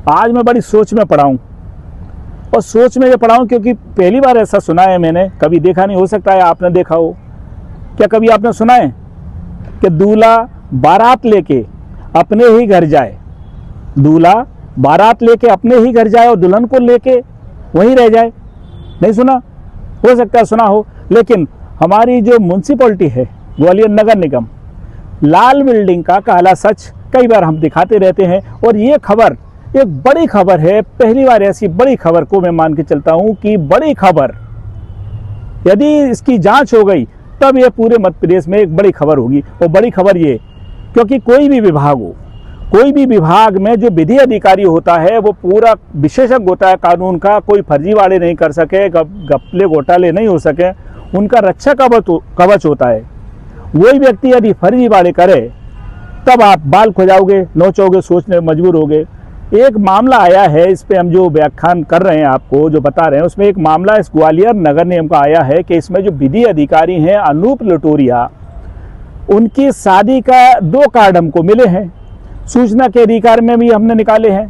आज मैं बड़ी सोच में पड़ा हूँ, और सोच में ये पड़ा हूँ क्योंकि पहली बार ऐसा सुना है मैंने, कभी देखा नहीं, हो सकता है आपने देखा हो। क्या कभी आपने सुना है कि दूल्हा बारात लेके अपने ही घर जाए, दूल्हा बारात लेके अपने ही घर जाए और दुल्हन को लेके वहीं रह जाए? नहीं सुना? हो सकता है सुना हो। लेकिन हमारी जो म्यूनसिपैलिटी है ग्वालियर नगर निगम, लाल बिल्डिंग का काला सच कई बार हम दिखाते रहते हैं, और ये खबर एक बड़ी खबर है। पहली बार ऐसी बड़ी खबर को मैं मान के चलता हूं कि बड़ी खबर, यदि इसकी जांच हो गई तब ये पूरे मध्य प्रदेश में एक बड़ी खबर होगी। और बड़ी खबर ये, क्योंकि कोई भी विभाग हो, कोई भी विभाग में जो विधि अधिकारी होता है वो पूरा विशेषज्ञ होता है कानून का, कोई फर्जीवाड़े नहीं कर सके, घपले घोटाले नहीं हो सके, उनका रक्षा कवच होता है। वही व्यक्ति यदि फर्जीवाड़े करे तब आप बाल खोजाओगे, नोचोगे, सोचने में मजबूर होगे। एक मामला आया है, इस पे हम जो व्याख्यान कर रहे हैं, आपको जो बता रहे हैं, उसमें एक मामला इस ग्वालियर नगर निगम का आया है कि इसमें जो विधि अधिकारी हैं अनूप लटोरिया, उनकी शादी का 2 कार्ड हमको मिले हैं, सूचना के अधिकार में भी हमने निकाले हैं।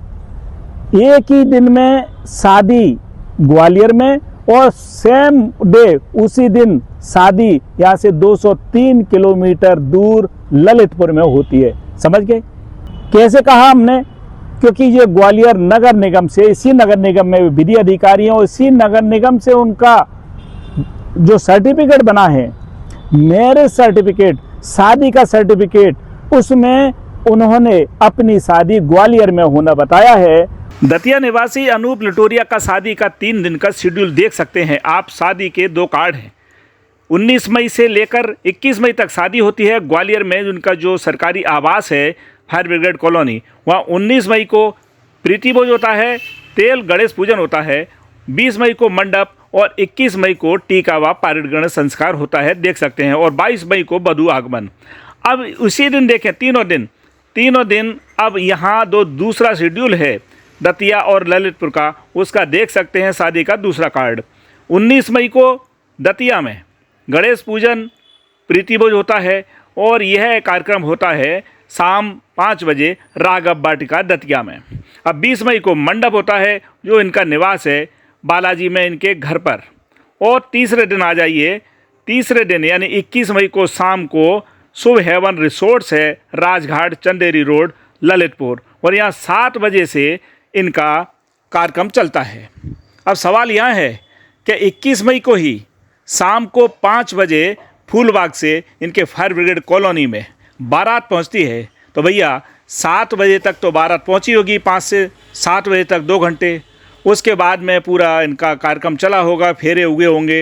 एक ही दिन में शादी ग्वालियर में, और सेम डे उसी दिन शादी यहाँ से 203 किलोमीटर दूर ललितपुर में होती है। समझ गए कैसे कहा हमने? क्योंकि ये ग्वालियर नगर निगम से, इसी नगर निगम में विधि अधिकारी हैं, और इसी नगर निगम से उनका जो सर्टिफिकेट बना है, मैरिज सर्टिफिकेट, शादी का सर्टिफिकेट, उसमें उन्होंने अपनी शादी ग्वालियर में होना बताया है। दतिया निवासी अनूप लटोरिया का शादी का 3 दिन का शेड्यूल देख सकते हैं आप। शादी के 2 कार्ड हैं। 19 मई से लेकर 21 मई तक शादी होती है ग्वालियर में। उनका जो सरकारी आवास है फायर ब्रिगेड कॉलोनी, वहाँ 19 मई को प्रीति भोज होता है, तेल गणेश पूजन होता है, 20 मई को मंडप, और 21 मई को टीका व पारिगण संस्कार होता है, देख सकते हैं, और 22 मई को वधू आगमन। अब उसी दिन देखें, तीनों दिन अब यहाँ दूसरा शेड्यूल है दतिया और ललितपुर का, उसका देख सकते हैं शादी का दूसरा कार्ड। 19 मई को दतिया में गणेश पूजन प्रीति भोज होता है, और यह कार्यक्रम होता है शाम 5 बजे राघव वाटिका दतिया में। अब 20 मई को मंडप होता है, जो इनका निवास है बालाजी में, इनके घर पर। और तीसरे दिन आ जाइए, तीसरे दिन यानी 21 मई को शाम को शुभ हेवन रिसोर्ट्स है, राजघाट चंदेरी रोड ललितपुर, और यहाँ 7 बजे से इनका कार्यक्रम चलता है। अब सवाल यहाँ है कि 21 मई को ही शाम को 5 बजे फूलबाग से इनके फायर ब्रिगेड कॉलोनी में बारात पहुँचती है। तो भैया 7 बजे तक तो बारात पहुँची होगी, 5 से 7 बजे तक 2 घंटे। उसके बाद में पूरा इनका कार्यक्रम चला होगा, फेरे हुए होंगे।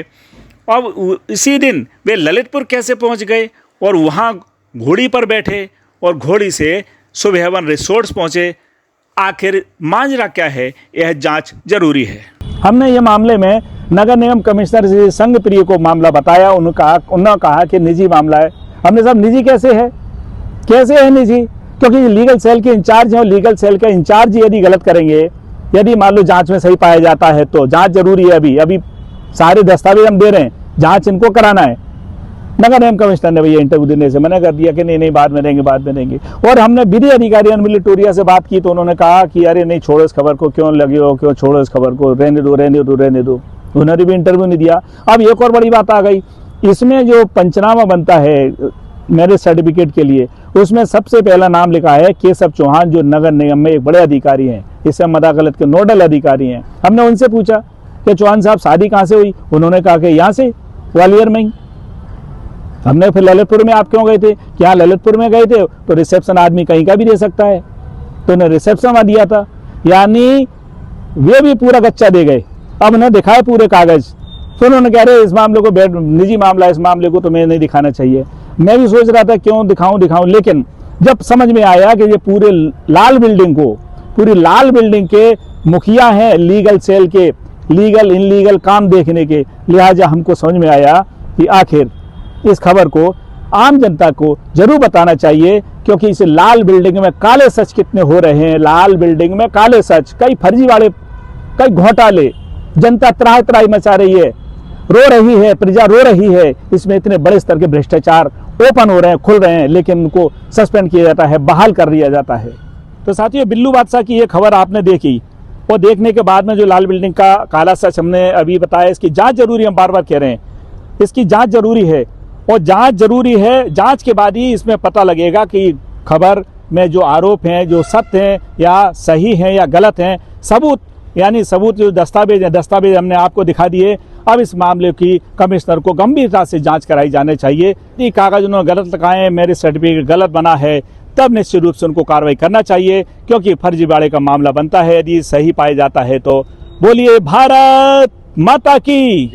अब इसी दिन वे ललितपुर कैसे पहुँच गए और वहाँ घोड़ी पर बैठे और घोड़ी से शुभ हेवन रिसोर्ट्स पहुँचे? आखिर माजरा क्या है, यह जांच जरूरी है। हमने ये मामले में नगर निगम कमिश्नर श्री संघ प्रिय को मामला बताया। उन्होंने कहा कि निजी मामला है। हमने सब निजी कैसे है निजी? क्योंकि लीगल सेल के इंचार्ज हैं, और लीगल सेल के इंचार्ज यदि गलत करेंगे, यदि मान लो जांच में सही पाया जाता है तो जांच जरूरी है। अभी सारे दस्तावेज हम दे रहे हैं, जांच इनको कराना है। नगर निगम कमिश्नर ने भैया इंटरव्यू देने से मना कर दिया कि नहीं बाद में देंगे। और हमने विधि अधिकारी अनूप लटोरिया से बात की तो उन्होंने कहा कि अरे नहीं, छोड़ो इस खबर को, क्यों लगे हो, क्यों छोड़ो इस खबर को, रहने दो। उन्होंने भी इंटरव्यू नहीं दिया। अब एक और बड़ी बात आ गई, इसमें जो पंचनामा बनता है मैरिज सर्टिफिकेट के लिए, उसमें सबसे पहला नाम लिखा है केशव चौहान, जो नगर निगम में एक बड़े अधिकारी हैं, इससे मदाखलत के नोडल अधिकारी हैं। हमने उनसे पूछा कि चौहान साहब शादी कहाँ से हुई? उन्होंने कहा कि यहाँ से, ग्वालियर में ही। हमने फिर ललितपुर में आप क्यों गए थे? क्या ललितपुर में गए थे तो रिसेप्शन आदमी कहीं का भी दे सकता है, तो उन्हें रिसेप्शन में दिया था, यानी वे भी पूरा गच्चा दे गए। अब उन्हें दिखाए पूरे कागज, तो उन्होंने कह रहे इस मामले को निजी मामला है, इस मामले को तो मैं नहीं दिखाना चाहिए। मैं भी सोच रहा था क्यों दिखाऊं, लेकिन जब समझ में आया कि ये पूरी लाल बिल्डिंग के मुखिया हैं लीगल सेल के, लीगल इनलीगल काम देखने के, लिहाजा हमको समझ में आया कि आखिर इस खबर को आम जनता को जरूर बताना चाहिए, क्योंकि इस लाल बिल्डिंग में काले सच कितने हो रहे हैं। लाल बिल्डिंग में काले सच, कई फर्जीवाड़े, कई घोटाले, जनता त्राही मचा रही है, रो रही है, प्रजा रो रही है। इसमें इतने बड़े स्तर के भ्रष्टाचार ओपन हो रहे हैं, खुल रहे हैं, लेकिन उनको सस्पेंड किया जाता है, बहाल कर दिया जाता है। तो साथियों, बिल्लू बादशाह की ये खबर आपने देखी, और देखने के बाद में जो लाल बिल्डिंग का काला सच हमने अभी बताया, इसकी जांच जरूरी, हम बार बार कह रहे हैं इसकी जांच जरूरी है, और जांच जरूरी है। जांच के बाद ही इसमें पता लगेगा कि खबर में जो आरोप हैं, जो सत्य हैं या सही हैं या गलत हैं। सबूत यानी सबूत जो दस्तावेज है, दस्तावेज हमने आपको दिखा दिए। अब इस मामले की कमिश्नर को गंभीरता से जांच कराई जानी चाहिए। ये कागज उन्होंने गलत लगाए, मैरिज सर्टिफिकेट गलत बना है, तब निश्चित रूप से उनको कार्रवाई करना चाहिए, क्योंकि फर्जीवाड़े का मामला बनता है। यदि सही पाया जाता है तो बोलिए भारत माता की,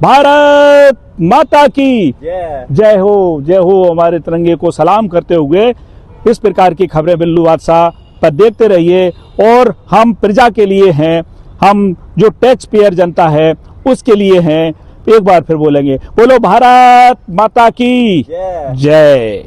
भारत माता की जय हो, जय हो। हमारे तिरंगे को सलाम करते हुए इस प्रकार की खबरें बिल्लू बादशाह पर देखते रहिए। और हम प्रजा के लिए हैं, हम जो टैक्स पेयर जनता है उसके लिए हैं। एक बार फिर बोलेंगे, बोलो भारत माता की जय।